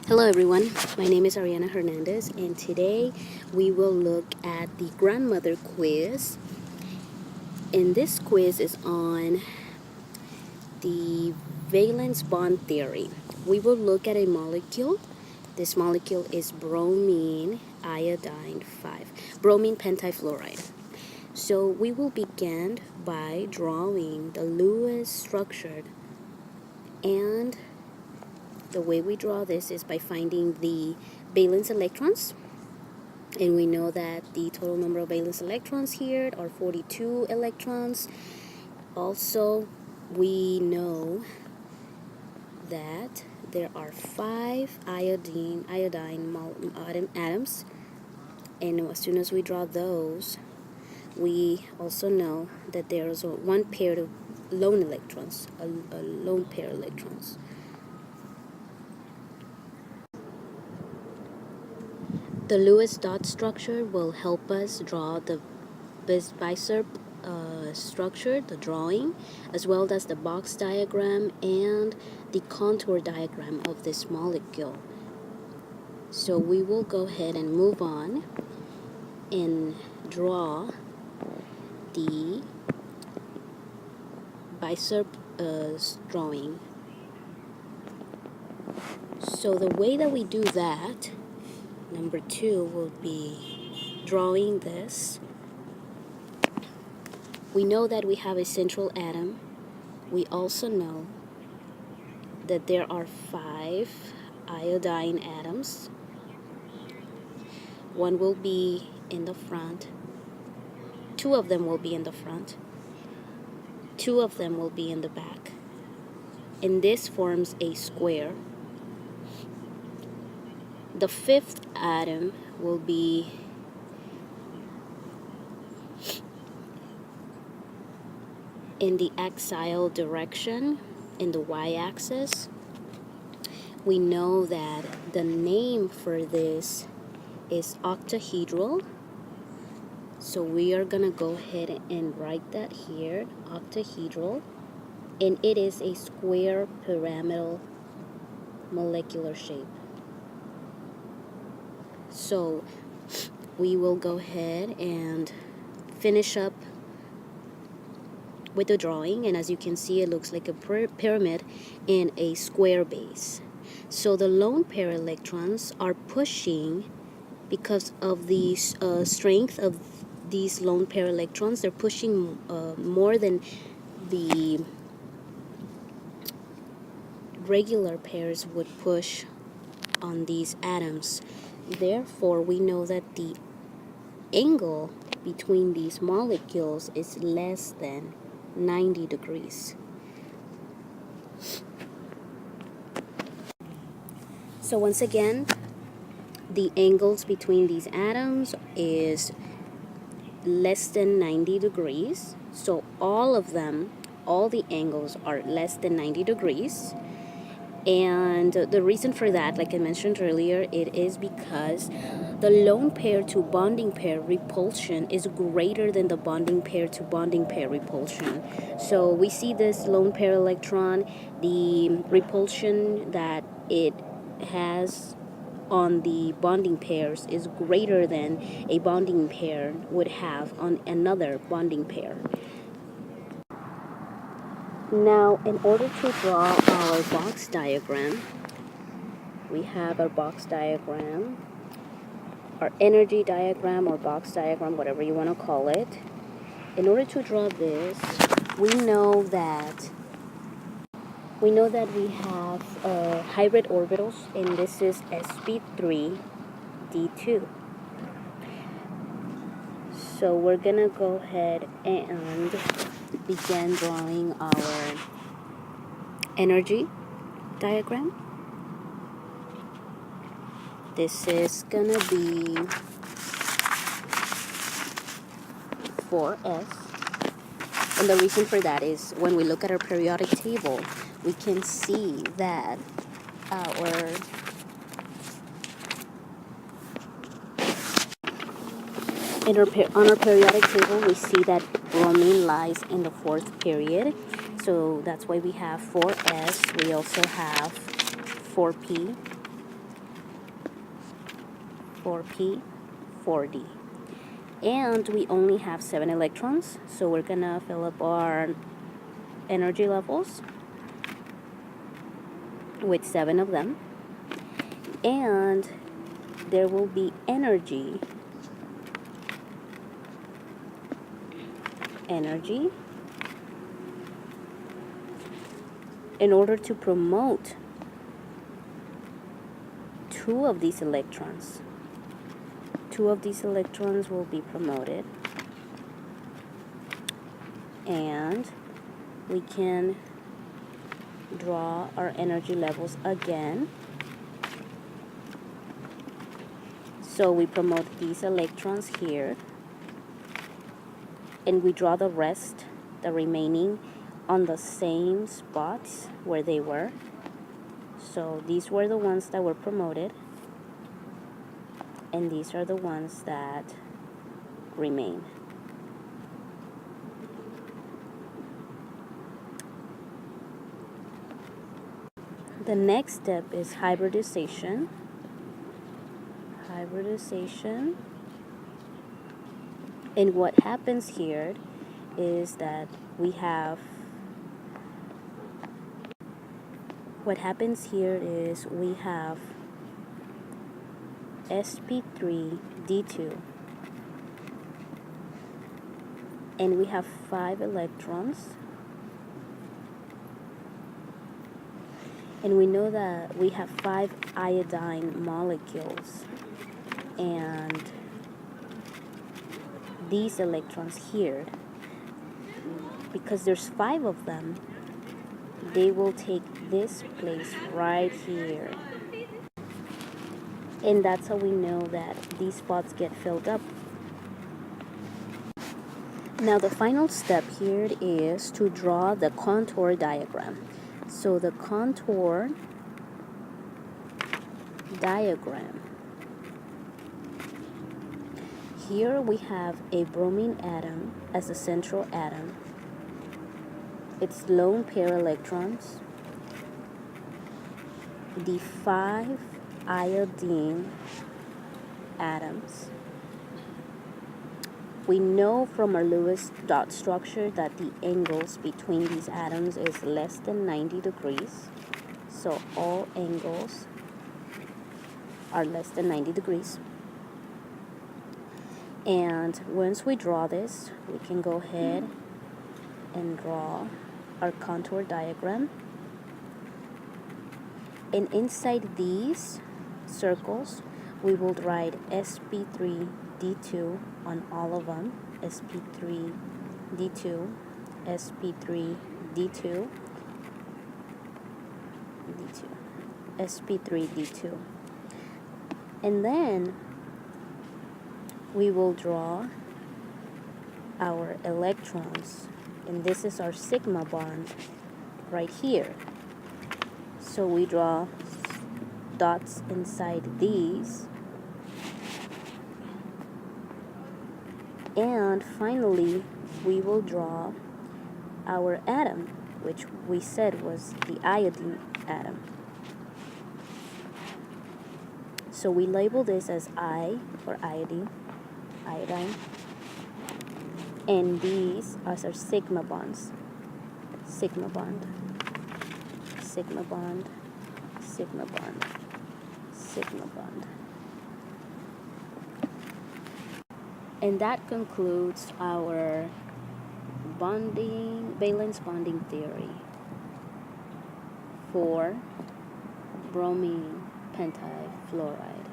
Hello everyone, my name is Ariana Hernandez, and today we will look at the grandmother quiz. And this quiz is on the valence bond theory. We will look at a molecule. This molecule is bromine iodine 5, bromine pentafluoride. So we will begin by drawing the Lewis structure, and the way we draw this is by finding the valence electrons. And we know that the total number of valence electrons here are 42 electrons. Also, we know that there are 5 iodine atoms. And as soon as we draw those, we also know that there is one pair of lone electrons, a lone pair of electrons. The Lewis dot structure will help us draw the bicep structure, the drawing, as well as the box diagram and the contour diagram of this molecule. So we will go ahead and move on and draw the bicep drawing. So the way that we do that, number 2 will be drawing this. We know that we have a central atom. We also know that there are 5 iodine atoms. One will be in the front. 2 of them will be in the front. 2 of them will be in the back. And this forms a square. The 5th atom will be in the axial direction, in the y-axis. We know that the name for this is octahedral. So we are gonna go ahead and write that here, octahedral. And it is a square pyramidal molecular shape. So we will go ahead and finish up with the drawing, and as you can see, it looks like a pyramid in a square base. So the lone pair electrons are pushing, because of the strength of these lone pair electrons, they're pushing more than the regular pairs would push on these atoms. Therefore, we know that the angle between these molecules is less than 90 degrees. So once again, the angles between these atoms is less than 90 degrees. So all of them, all the angles are less than 90 degrees. And the reason for that, like I mentioned earlier, it is because the lone pair to bonding pair repulsion is greater than the bonding pair to bonding pair repulsion. So we see this lone pair electron, the repulsion that it has on the bonding pairs is greater than a bonding pair would have on another bonding pair. Now, in order to draw our box diagram, we have our box diagram, our energy diagram or box diagram, whatever you want to call it. In order to draw this, we know that we have hybrid orbitals, and this is sp3d2. So we're gonna go ahead and begin drawing our energy diagram. This is gonna be 4s, and the reason for that is when we look at our periodic table, we can see that on our periodic table, we see that bromine lies in the 4th period. So that's why we have 4s. We also have 4p. 4p, 4d. And we only have 7 electrons, so we're gonna fill up our energy levels with 7 of them. And there will be energy in order to promote 2 of these electrons. 2 of these electrons will be promoted, and we can draw our energy levels again. So we promote these electrons here, and we draw the rest, the remaining, on the same spots where they were. So these were the ones that were promoted, and these are the ones that remain. The next step is hybridization. And what happens here is that we have sp3d2, and we have 5 electrons, and we know that we have 5 iodine molecules, and these electrons here, because there's 5 of them, they will take this place right here. And that's how we know that these spots get filled up. Now the final step here is to draw the contour diagram. So the contour diagram. Here we have a bromine atom as a central atom. Its lone pair electrons. The 5 iodine atoms. We know from our Lewis dot structure that the angles between these atoms is less than 90 degrees. So all angles are less than 90 degrees. And once we draw this, we can go ahead and draw our contour diagram. And inside these circles, we will write sp3d2 on all of them. sp3d2, sp3d2, sp3d2. And then we will draw our electrons, and this is our sigma bond right here. So we draw dots inside these, and finally we will draw our atom, which we said was the iodine atom. So we label this as I for iodine, and these are our sigma bonds. Sigma bond, sigma bond, sigma bond, sigma bond. And that concludes our valence bonding theory for bromine pentafluoride.